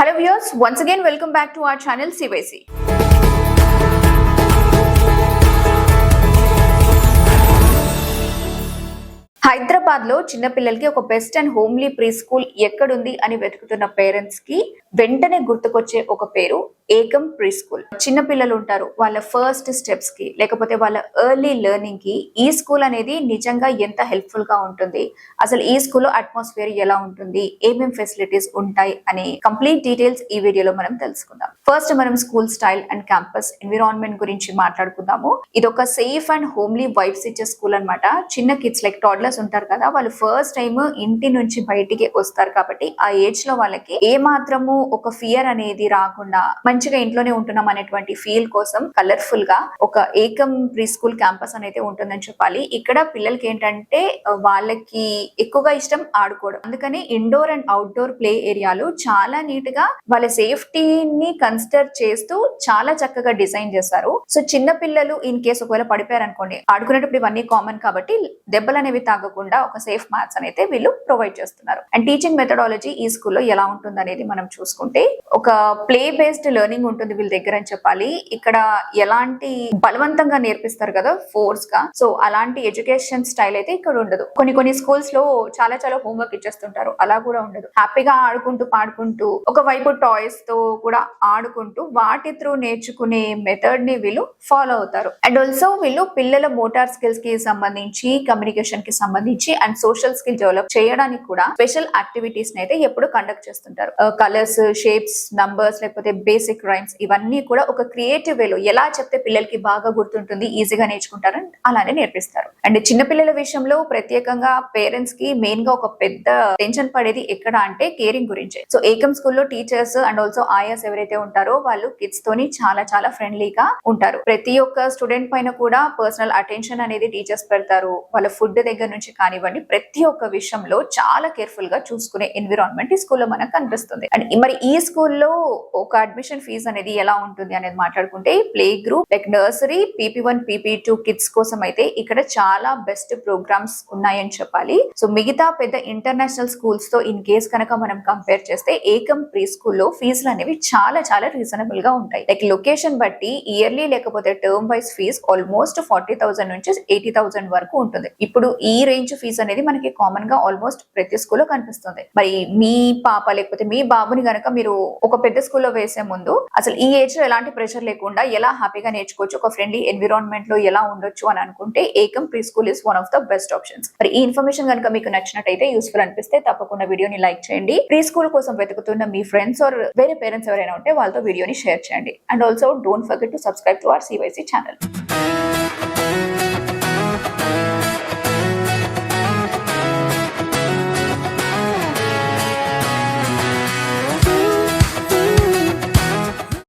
Hello viewers, once again welcome back to our channel CYC. Hyderabad లో చిన్న పిల్లలకి ఒక best and homely pre school ఎక్కడుంది అని వెతుకుతున్న పేరెంట్స్ కి వెంటనే గుర్తుకొచ్చే ఒక పేరు ఏకం ప్రీ స్కూల్. చిన్న పిల్లలు ఉంటారు, వాళ్ళ ఫస్ట్ స్టెప్స్ కి లేకపోతే వాళ్ళ ఎర్లీ లెర్నింగ్ కి ఈ స్కూల్ అనేది నిజంగా ఎంత హెల్ప్ఫుల్ గా ఉంటుంది, అసలు ఈ స్కూల్లో అట్మాస్ఫియర్ ఎలా ఉంటుంది, ఏమేం ఫెసిలిటీస్ ఉంటాయి అనే కంప్లీట్ డీటెయిల్స్ ఈ వీడియోలో మనం తెలుసుకుందాం. ఫస్ట్ మనం school style and campus environment గురించి మాట్లాడుకుందాము. ఇది ఒక సేఫ్ అండ్ హోమ్లీ వైబ్స్ ఇచ్చే స్కూల్ అన్నమాట. చిన్న కిడ్స్ లైక్ టాడ్లర్స్ ఉంటారు కదా, వాళ్ళు ఫస్ట్ టైం ఇంటి నుంచి బయటికి వస్తారు కాబట్టి ఆ ఏజ్ లో వాళ్ళకి ఏ మాత్రము ఒక ఫియర్ అనేది రాకుండా మంచిగా ఇంట్లోనే ఉంటున్నాం అనేటువంటి ఫీల్ కోసం కలర్ఫుల్ గా ఒక ఏకం ప్రీ స్కూల్ క్యాంపస్ అనేది ఉంటుందని చెప్పాలి. ఇక్కడ పిల్లలకి ఏంటంటే వాళ్ళకి ఎక్కువగా ఇష్టం ఆడుకోవడం, అందుకని ఇండోర్ అండ్ అవుట్డోర్ ప్లే ఏరియాలు చాలా నీట్ గా వాళ్ళ సేఫ్టీని కన్సిడర్ చేస్తూ చాలా చక్కగా డిజైన్ చేస్తారు. సో చిన్న పిల్లలు ఇన్ కేసు ఒకవేళ పడిపోయారు అనుకోండి, ఆడుకునేటప్పుడు ఇవన్నీ కామన్ కాబట్టి దెబ్బలు అనేవి తాగకుండా ఒక సేఫ్ మ్యాథ్స్ అనేది వీళ్ళు ప్రొవైడ్ చేస్తున్నారు. అండ్ టీచింగ్ మెథడాలజీ ఈ స్కూల్లో ఎలా ఉంటుంది అనేది మనం చూసుకుంటే ఒక ప్లే బేస్డ్ లెర్నింగ్ ఉంటుంది వీళ్ళ దగ్గర అని చెప్పాలి. ఇక్కడ ఎలాంటి బలవంతంగా నేర్పిస్తారు కదా ఫోర్స్ గా, సో అలాంటి ఎడ్యుకేషన్ స్టైల్ అయితే ఇక్కడ ఉండదు. కొన్ని స్కూల్స్ లో చాలా హోంవర్క్ ఇచ్చేస్తుంటారు, అలా కూడా ఉండదు. హ్యాపీగా ఆడుకుంటూ పాడుకుంటూ ఒకవైపు టాయ్స్ తో కూడా ఆడుకుంటూ వాటి త్రూ నేర్చుకునే మెథడ్ ని వీళ్ళు ఫాలో అవుతారు. అండ్ ఆల్సో వీళ్ళు పిల్లల మోటార్ స్కిల్స్ కి సంబంధించి, కమ్యూనికేషన్ కి సంబంధించి అండ్ సోషల్ స్కిల్ డెవలప్ చేయడానికి కూడా స్పెషల్ యాక్టివిటీస్ అయితే ఎప్పుడు కండక్ట్ చేస్తుంటారు. కలర్స్, షేప్స్, నంబర్స్ లేకపోతే బేసిక్ రైమ్స్ ఇవన్నీ కూడా ఒక క్రియేటివ్ వేలో ఎలా చెప్తే పిల్లలకి బాగా గుర్తుంటుంది, ఈజీగా నేర్చుకుంటారని అలానే నేర్పిస్తారు. అండ్ చిన్న పిల్లల విషయంలో ప్రత్యేకంగా పేరెంట్స్ కి మెయిన్ గా ఒక పెద్ద టెన్షన్ పడేది ఎక్కడ అంటే కేరింగ్ గురించే. సో ఏకం స్కూల్లో టీచర్స్ అండ్ ఆల్సో ఆయాస్ ఎవరైతే ఉంటారో వాళ్ళు కిడ్స్ తోని చాలా ఫ్రెండ్లీగా ఉంటారు. ప్రతి ఒక్క స్టూడెంట్ పైన కూడా పర్సనల్ అటెన్షన్ అనేది టీచర్స్ పెడతారు. వాళ్ళ ఫుడ్ దగ్గర నుంచి కానివ్వండి, ప్రతి ఒక్క విషయంలో చాలా కేర్ఫుల్ గా చూసుకునే ఎన్విరాన్మెంట్ ఈ స్కూల్లో మనకు కనిపిస్తుంది. అండ్ మరి ఈ స్కూల్లో ఒక అడ్మిషన్ ఫీజు అనేది ఎలా ఉంటుంది అనేది మాట్లాడుకుంటే, play group like nursery, PP1, PP2 kids కోసం అయితే ఇక్కడ చాలా బెస్ట్ ప్రోగ్రామ్స్ ఉన్నాయని చెప్పాలి. సో మిగతా పెద్ద ఇంటర్నేషనల్ స్కూల్స్ తో ఇన్ కేస్ కనుక మనం కంపేర్ చేస్తే ఏకం ప్రీ స్కూల్లో ఫీజులు అనేవి చాలా రీజనబుల్ గా ఉంటాయి. లైక్ లొకేషన్ బట్టి ఇయర్లీ లేకపోతే టర్మ్ వైజ్ ఫీజ్ ఆల్మోస్ట్ 40,000 నుంచి 80,000 వరకు ఉంటుంది. ఇప్పుడు ఈ రేంజ్ ఫీజు అనేది మనకి కామన్ గా ఆల్మోస్ట్ ప్రతి స్కూల్లో కనిపిస్తుంది. మరి మీ పాప లేకపోతే మీ బాబుని గనక మీరు ఒక పెద్ద స్కూల్లో వేసే ముందు అసలు ఈ ఏజ్ లో ఎలాంటి ప్రెషర్ లేకుండా ఎలా హ్యాపీగా నేర్చుకోవచ్చు, ఒక ఫ్రెండ్లీ ఎన్విరాన్మెంట్ లో ఎలా ఉండొచ్చు అని అనుకుంటే ఏకం pre school is one of the best options. మరి ఈ ఇన్ఫర్మేషన్ కనుక మీకు నచ్చినట్టయితే, యూస్ఫుల్ అనిపిస్తే తప్పకుండా వీడియోని లైక్ చేయండి. ప్రీ స్కూల్ కోసం వెతుకుతున్న మీ ఫ్రెండ్స్ ఆర్ వేరే పేరెంట్స్ ఎవరైనా ఉంటే వాళ్ళతో వీడియోని షేర్ చేయండి. And also don't forget to subscribe to our CYC channel.